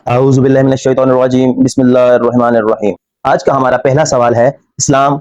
اعوذ باللہ من الشیطان الرجیم بسم اللہ الرحمن الرحیم۔ آج کا ہمارا پہلا سوال ہے، اسلام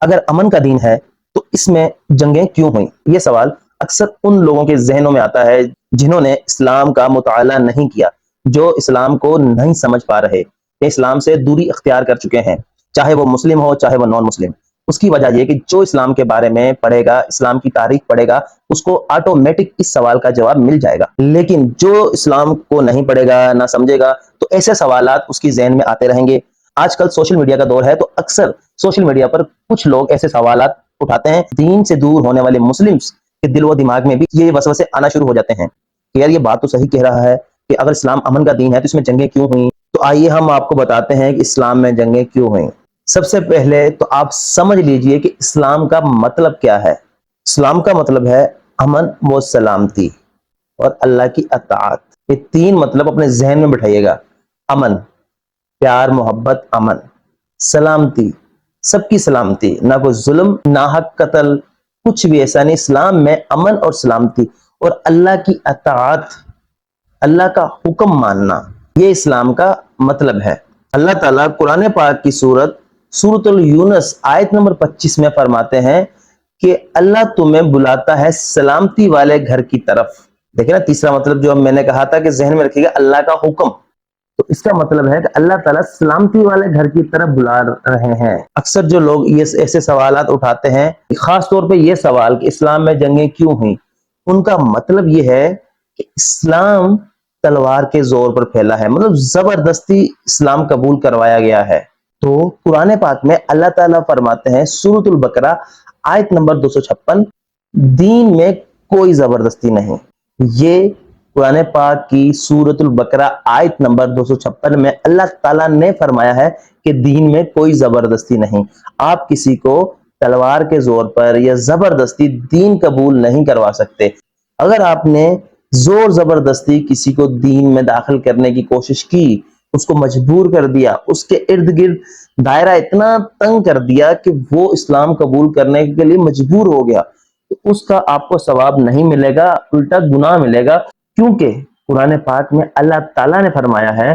اگر امن کا دین ہے تو اس میں جنگیں کیوں ہوئیں؟ یہ سوال اکثر ان لوگوں کے ذہنوں میں آتا ہے جنہوں نے اسلام کا مطالعہ نہیں کیا، جو اسلام کو نہیں سمجھ پا رہے کہ اسلام سے دوری اختیار کر چکے ہیں، چاہے وہ مسلم ہو چاہے وہ نان مسلم۔ اس کی وجہ یہ کہ جو اسلام کے بارے میں پڑھے گا، اسلام کی تاریخ پڑھے گا، اس کو آٹومیٹک اس سوال کا جواب مل جائے گا، لیکن جو اسلام کو نہیں پڑھے گا نہ سمجھے گا تو ایسے سوالات اس کی ذہن میں آتے رہیں گے۔ آج کل سوشل میڈیا کا دور ہے تو اکثر سوشل میڈیا پر کچھ لوگ ایسے سوالات اٹھاتے ہیں، دین سے دور ہونے والے مسلمز کے دل و دماغ میں بھی یہ وسوسے آنا شروع ہو جاتے ہیں کہ یار یہ بات تو صحیح کہہ رہا ہے کہ اگر اسلام امن کا دین ہے تو اس میں جنگیں کیوں ہوئیں؟ تو آئیے ہم آپ کو بتاتے ہیں کہ اسلام میں جنگیں کیوں ہوئیں۔ سب سے پہلے تو آپ سمجھ لیجئے کہ اسلام کا مطلب کیا ہے۔ اسلام کا مطلب ہے امن و سلامتی اور اللہ کی اطاعت۔ یہ تین مطلب اپنے ذہن میں بٹھائیے گا۔ امن، پیار محبت امن، سلامتی، سب کی سلامتی، نہ کوئی ظلم نہ حق قتل، کچھ بھی ایسا نہیں۔ اسلام میں امن اور سلامتی اور اللہ کی اطاعت، اللہ کا حکم ماننا، یہ اسلام کا مطلب ہے۔ اللہ تعالیٰ قرآن پاک کی سورۃ الینس آیت نمبر 25 میں فرماتے ہیں کہ اللہ تمہیں بلاتا ہے سلامتی والے گھر کی طرف۔ دیکھیں نا، تیسرا مطلب جو میں نے کہا تھا کہ ذہن میں رکھیے گا، اللہ کا حکم، تو اس کا مطلب ہے کہ اللہ تعالیٰ سلامتی والے گھر کی طرف بلا رہے ہیں۔ اکثر جو لوگ یہ ایسے سوالات اٹھاتے ہیں، خاص طور پہ یہ سوال کہ اسلام میں جنگیں کیوں ہوئیں، ان کا مطلب یہ ہے کہ اسلام تلوار کے زور پر پھیلا ہے، مطلب زبردستی اسلام قبول کروایا گیا ہے۔ تو قرآن پاک میں اللہ تعالیٰ فرماتے ہیں، سورۃ البقرہ آیت نمبر 256، دین میں کوئی زبردستی نہیں۔ یہ قرآن پاک کی سورۃ البقرہ آیت نمبر 256 میں اللہ تعالیٰ نے فرمایا ہے کہ دین میں کوئی زبردستی نہیں۔ آپ کسی کو تلوار کے زور پر یا زبردستی دین قبول نہیں کروا سکتے۔ اگر آپ نے زور زبردستی کسی کو دین میں داخل کرنے کی کوشش کی، اس کو مجبور کر دیا، اس کے ارد گرد دائرہ اتنا تنگ کر دیا کہ وہ اسلام قبول کرنے کے لیے مجبور ہو گیا، تو اس کا آپ کو ثواب نہیں ملے گا، الٹا گناہ ملے گا، کیونکہ قرآن پاک میں اللہ تعالیٰ نے فرمایا ہے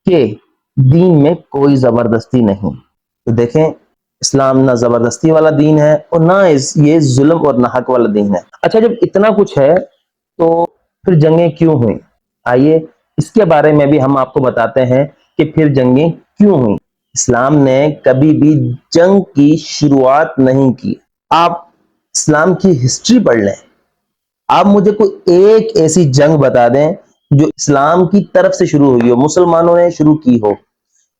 کہ دین میں کوئی زبردستی نہیں۔ تو دیکھیں، اسلام نہ زبردستی والا دین ہے اور نہ یہ ظلم اور نہ حق والا دین ہے۔ اچھا، جب اتنا کچھ ہے تو پھر جنگیں کیوں ہوئیں؟ آئیے اس کے بارے میں بھی ہم آپ کو بتاتے ہیں کہ پھر جنگیں کیوں ہوئیں۔ اسلام نے کبھی بھی جنگ کی شروعات نہیں کی۔ آپ اسلام کی ہسٹری پڑھ لیں، آپ مجھے کوئی ایک ایسی جنگ بتا دیں جو اسلام کی طرف سے شروع ہوئی ہو، مسلمانوں نے شروع کی ہو۔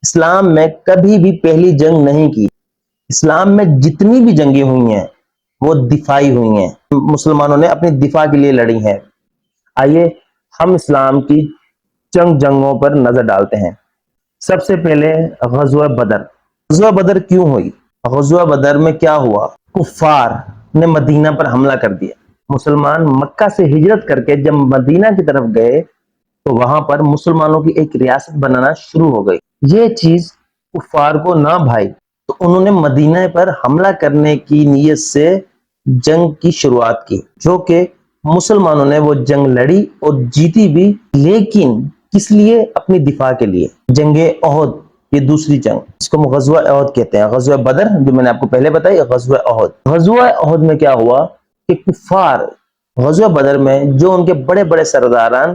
اسلام میں کبھی بھی پہلی جنگ نہیں کی۔ اسلام میں جتنی بھی جنگیں ہوئی ہیں وہ دفاعی ہوئی ہیں، مسلمانوں نے اپنی دفاع کے لیے لڑی ہیں۔ آئیے ہم اسلام کی چند جنگوں پر نظر ڈالتے ہیں۔ سب سے پہلے غزوہ بدر۔ غزوہ بدر کیوں ہوئی؟ غزوہ بدر میں کیا ہوا؟ کفار نے مدینہ پر حملہ کر دیا۔ مسلمان مکہ سے ہجرت کر کے جب مدینہ کی طرف گئے تو وہاں پر مسلمانوں کی ایک ریاست بنانا شروع ہو گئی۔ یہ چیز کفار کو نہ بھائی تو انہوں نے مدینہ پر حملہ کرنے کی نیت سے جنگ کی شروعات کی، جو کہ مسلمانوں نے وہ جنگ لڑی اور جیتی بھی، لیکن کس لیے؟ اپنی دفاع کے لیے۔ جنگ احد، یہ دوسری جنگ، اس کو غزوہ احد کہتے ہیں۔ غزوہ بدر جو میں نے آپ کو پہلے بتائی، غزوہ احد۔ غزوہ احد میں کیا ہوا کہ کفار غزوہ بدر میں جو ان کے بڑے بڑے سرداران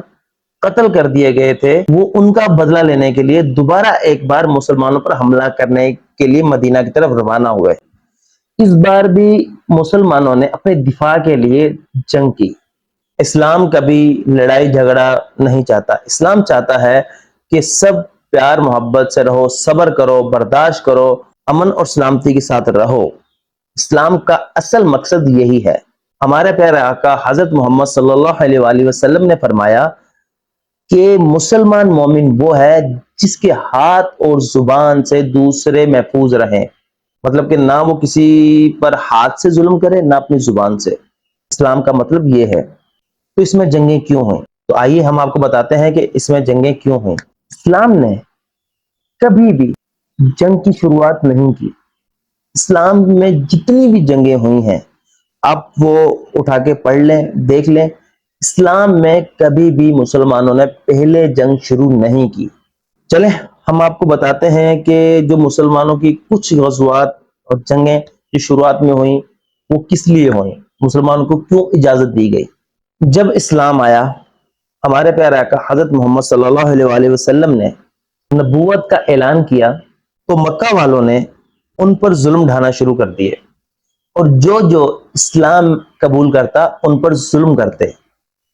قتل کر دیے گئے تھے، وہ ان کا بدلہ لینے کے لیے دوبارہ ایک بار مسلمانوں پر حملہ کرنے کے لیے مدینہ کی طرف روانہ ہوئے۔ اس بار بھی مسلمانوں نے اپنے دفاع کے لیے جنگ کی۔ اسلام کبھی لڑائی جھگڑا نہیں چاہتا۔ اسلام چاہتا ہے کہ سب پیار محبت سے رہو، صبر کرو، برداشت کرو، امن اور سلامتی کے ساتھ رہو۔ اسلام کا اصل مقصد یہی ہے۔ ہمارے پیارے آقا حضرت محمد صلی اللہ علیہ وآلہ وسلم نے فرمایا کہ مسلمان مومن وہ ہے جس کے ہاتھ اور زبان سے دوسرے محفوظ رہیں، مطلب کہ نہ وہ کسی پر ہاتھ سے ظلم کرے نہ اپنی زبان سے۔ اسلام کا مطلب یہ ہے۔ تو اس میں جنگیں کیوں ہوئیں؟ تو آئیے ہم آپ کو بتاتے ہیں کہ اس میں جنگیں کیوں ہوئیں۔ اسلام نے کبھی بھی جنگ کی شروعات نہیں کی۔ اسلام میں جتنی بھی جنگیں ہوئی ہیں آپ وہ اٹھا کے پڑھ لیں، دیکھ لیں، اسلام میں کبھی بھی مسلمانوں نے پہلے جنگ شروع نہیں کی۔ چلیں ہم آپ کو بتاتے ہیں کہ جو مسلمانوں کی کچھ غزوات اور جنگیں جو شروعات میں ہوئیں وہ کس لیے ہوئیں، مسلمانوں کو کیوں اجازت دی گئی۔ جب اسلام آیا، ہمارے پیارے آقا حضرت محمد صلی اللہ علیہ وآلہ وسلم نے نبوت کا اعلان کیا تو مکہ والوں نے ان پر ظلم ڈھانا شروع کر دیے، اور جو جو اسلام قبول کرتا ان پر ظلم کرتے،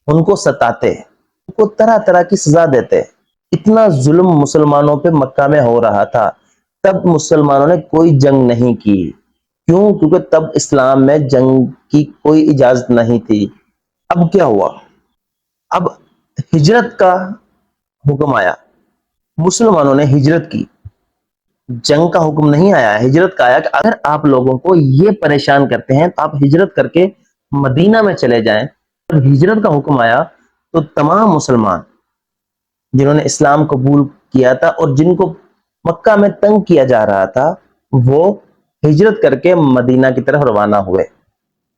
ان کو ستاتے، ان کو طرح طرح کی سزا دیتے۔ اتنا ظلم مسلمانوں پہ مکہ میں ہو رہا تھا، تب مسلمانوں نے کوئی جنگ نہیں کی۔ کیوں؟ کیونکہ تب اسلام میں جنگ کی کوئی اجازت نہیں تھی۔ اب کیا ہوا؟ اب ہجرت کا حکم آیا، مسلمانوں نے ہجرت کی، جنگ کا حکم نہیں آیا، ہجرت کا آیا کہ اگر آپ لوگوں کو یہ پریشان کرتے ہیں تو آپ ہجرت کر کے مدینہ میں چلے جائیں۔ جب ہجرت کا حکم آیا تو تمام مسلمان جنہوں نے اسلام قبول کیا تھا اور جن کو مکہ میں تنگ کیا جا رہا تھا وہ ہجرت کر کے مدینہ کی طرف روانہ ہوئے۔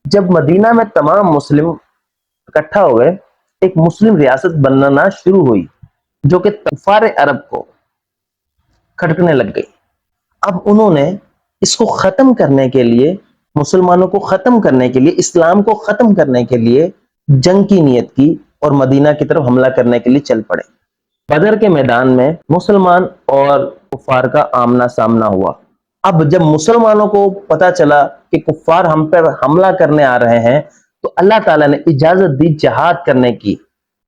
جب مدینہ میں تمام مسلم اکٹھا ہو گئے، ایک مسلم ریاست بننا شروع ہوئی جو کہ کفار عرب کو کھٹکنے لگ گئی۔ اب انہوں نے اس کو ختم کرنے کے لیے، مسلمانوں کو ختم کرنے کے لیے، اسلام کو ختم کرنے کے لیے جنگ کی نیت کی اور مدینہ کی طرف حملہ کرنے کے لیے چل پڑے۔ بدر کے میدان میں مسلمان اور کفار کا آمنا سامنا ہوا۔ اب جب مسلمانوں کو پتا چلا کہ کفار ہم پر حملہ کرنے آ رہے ہیں تو اللہ تعالیٰ نے اجازت دی جہاد کرنے کی،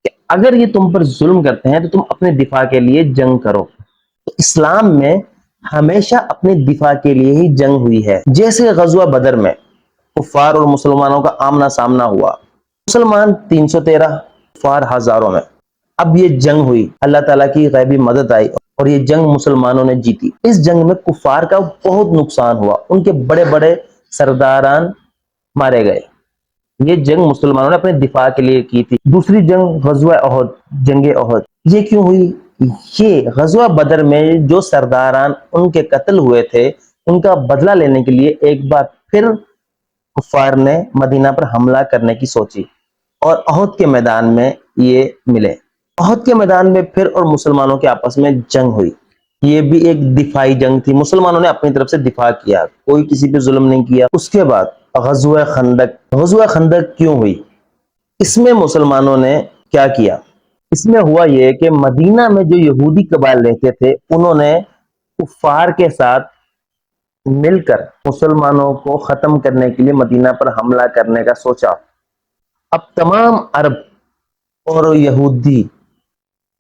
کہ اگر یہ تم پر ظلم کرتے ہیں تو تم اپنے دفاع کے لیے جنگ کرو۔ تو اسلام میں ہمیشہ اپنے دفاع کے لیے ہی جنگ ہوئی ہے۔ جیسے غزوہ بدر میں کفار اور مسلمانوں کا آمنا سامنا ہوا، مسلمان 313، کفار ہزاروں میں۔ اب یہ جنگ ہوئی، اللہ تعالیٰ کی غیبی مدد آئی اور یہ جنگ مسلمانوں نے جیتی۔ اس جنگ میں کفار کا بہت نقصان ہوا، ان کے بڑے بڑے سرداران مارے گئے۔ یہ جنگ مسلمانوں نے اپنے دفاع کے لیے کی تھی۔ دوسری جنگ غزوہ احد، جنگ احد، یہ کیوں ہوئی؟ یہ غزوہ بدر میں جو سرداران ان کے قتل ہوئے تھے ان کا بدلہ لینے کے لیے ایک بار پھر کفار نے مدینہ پر حملہ کرنے کی سوچی اور احد کے میدان میں یہ ملے۔ احد کے میدان میں پھر اور مسلمانوں کے آپس میں جنگ ہوئی۔ یہ بھی ایک دفاعی جنگ تھی، مسلمانوں نے اپنی طرف سے دفاع کیا، کوئی کسی پہ ظلم نہیں کیا۔ اس کے بعد غزوہ خندق۔ غزوہ خندق کیوں ہوئی؟ اس میں مسلمانوں نے کیا کیا؟ اس میں ہوا یہ کہ مدینہ میں جو یہودی قبائل رہتے تھے انہوں نے کفار کے ساتھ مل کر مسلمانوں کو ختم کرنے کے لیے مدینہ پر حملہ کرنے کا سوچا۔ اب تمام عرب اور یہودی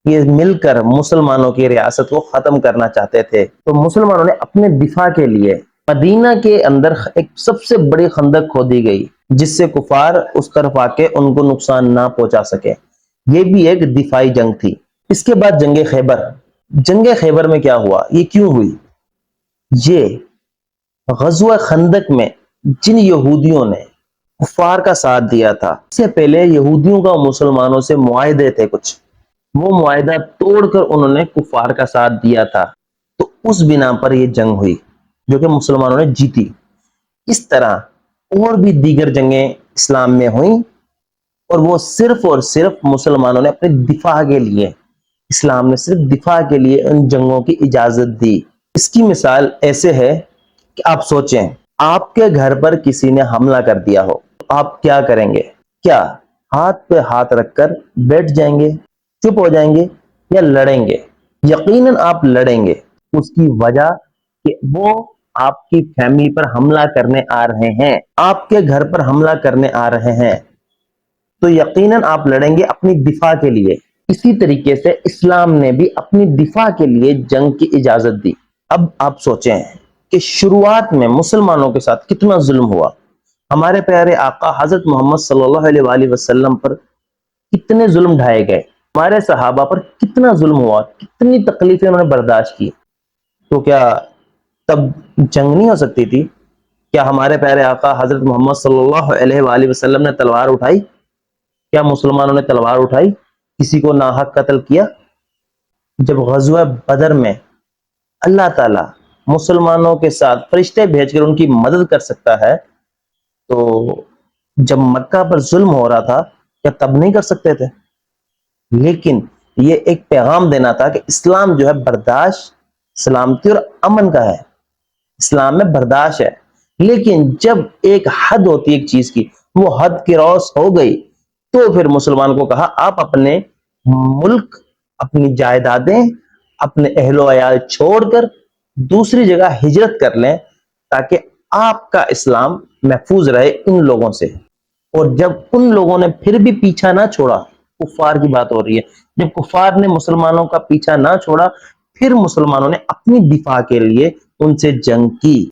یہ مل کر مسلمانوں کی ریاست کو ختم کرنا چاہتے تھے، تو مسلمانوں نے اپنے دفاع کے لیے مدینہ کے اندر ایک سب سے بڑی خندق کھودی گئی جس سے کفار اس طرف آ کے ان کو نقصان نہ پہنچا سکے۔ یہ بھی ایک دفاعی جنگ تھی۔ اس کے بعد جنگ خیبر۔ جنگ خیبر میں کیا ہوا؟ یہ کیوں ہوئی؟ یہ غزوہ خندق میں جن یہودیوں نے کفار کا ساتھ دیا تھا، اس سے پہلے یہودیوں کا مسلمانوں سے معاہدے تھے کچھ، وہ معاہدہ توڑ کر انہوں نے کفار کا ساتھ دیا تھا، تو اس بنا پر یہ جنگ ہوئی جو کہ مسلمانوں نے جیتی۔ اس طرح اور بھی دیگر جنگیں اسلام میں ہوئیں اور وہ صرف اور صرف مسلمانوں نے اپنے دفاع کے لیے، اسلام نے صرف دفاع کے لیے ان جنگوں کی اجازت دی۔ اس کی مثال ایسے ہے کہ آپ سوچیں، آپ کے گھر پر کسی نے حملہ کر دیا ہو، آپ کیا کریں گے؟ کیا ہاتھ پہ ہاتھ رکھ کر بیٹھ جائیں گے، چپ ہو جائیں گے، یا لڑیں گے؟ یقیناً آپ لڑیں گے۔ اس کی وجہ کہ وہ آپ کی فیملی پر حملہ کرنے آ رہے ہیں، آپ کے گھر پر حملہ کرنے آ رہے ہیں، تو یقیناً آپ لڑیں گے اپنی دفاع کے لیے۔ اسی طریقے سے اسلام نے بھی اپنی دفاع کے لیے جنگ کی اجازت دی۔ اب آپ سوچیں کہ شروعات میں مسلمانوں کے ساتھ کتنا ظلم ہوا، ہمارے پیارے آقا حضرت محمد صلی اللہ علیہ وآلہ وسلم پر کتنے ظلم ڈھائے گئے، ہمارے صحابہ پر کتنا ظلم ہوا، کتنی تکلیفیں انہوں نے برداشت کی، تو کیا تب جنگ نہیں ہو سکتی تھی؟ کیا ہمارے پیارے آقا حضرت محمد صلی اللہ علیہ وآلہ وسلم نے تلوار اٹھائی؟ کیا مسلمانوں نے تلوار اٹھائی، کسی کو ناحق قتل کیا؟ جب غزوہ بدر میں اللہ تعالی مسلمانوں کے ساتھ فرشتے بھیج کر ان کی مدد کر سکتا ہے، تو جب مکہ پر ظلم ہو رہا تھا کیا تب نہیں کر سکتے تھے؟ لیکن یہ ایک پیغام دینا تھا کہ اسلام جو ہے برداشت، سلامتی اور امن کا ہے، اسلام میں برداشت ہے۔ لیکن جب ایک حد ہوتی ہے ایک چیز کی، وہ حد کراس ہو گئی، تو پھر مسلمان کو کہا آپ اپنے ملک، اپنی جائیدادیں، اپنے اہل و عیال چھوڑ کر دوسری جگہ ہجرت کر لیں تاکہ آپ کا اسلام محفوظ رہے ان لوگوں سے۔ اور جب ان لوگوں نے پھر بھی پیچھا نہ چھوڑا، کفار کی بات ہو رہی ہے، جب کفار نے مسلمانوں کا پیچھا نہ چھوڑا، پھر مسلمانوں نے اپنی دفاع کے لیے ان سے جنگ کی۔